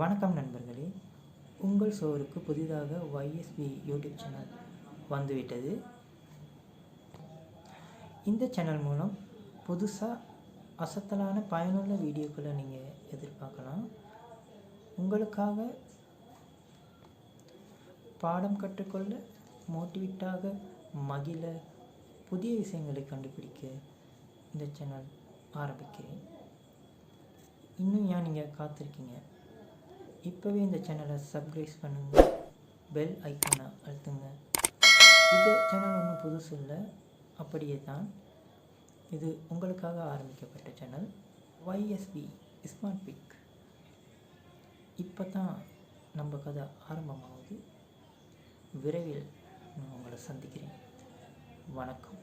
வணக்கம் நண்பர்களே, உங்கள் ஷோருக்கு புதிதாக YSB யூடியூப் சேனல் வந்துவிட்டது. இந்த சேனல் மூலம் புதுசாக அசத்தலான பயனுள்ள வீடியோக்களை நீங்கள் எதிர்பார்க்கலாம். உங்களுக்காக பாடம் கற்றுக்கொள்ள, மோட்டிவேட்டாக மகிழ, புதிய விஷயங்களை கண்டுபிடிக்க இந்த சேனல் ஆரம்பிக்கிறேன். இன்னும் ஏன் நீங்கள் காத்திருக்கீங்க? இப்போவே இந்த சேனலை சப்ஸ்கிரைப் பண்ணுங்கள், பெல் ஐக்கானை அழுத்துங்க. இந்த சேனல் ஒன்றும் புதுசு இல்லை, அப்படியே தான் இது உங்களுக்காக ஆரம்பிக்கப்பட்ட சேனல் YSB ஸ்மார்ட் பிக். இப்போ தான் நம்ம கதை ஆரம்பமாகுது. விரைவில் நான் உங்களை சந்திக்கிறேன். வணக்கம்.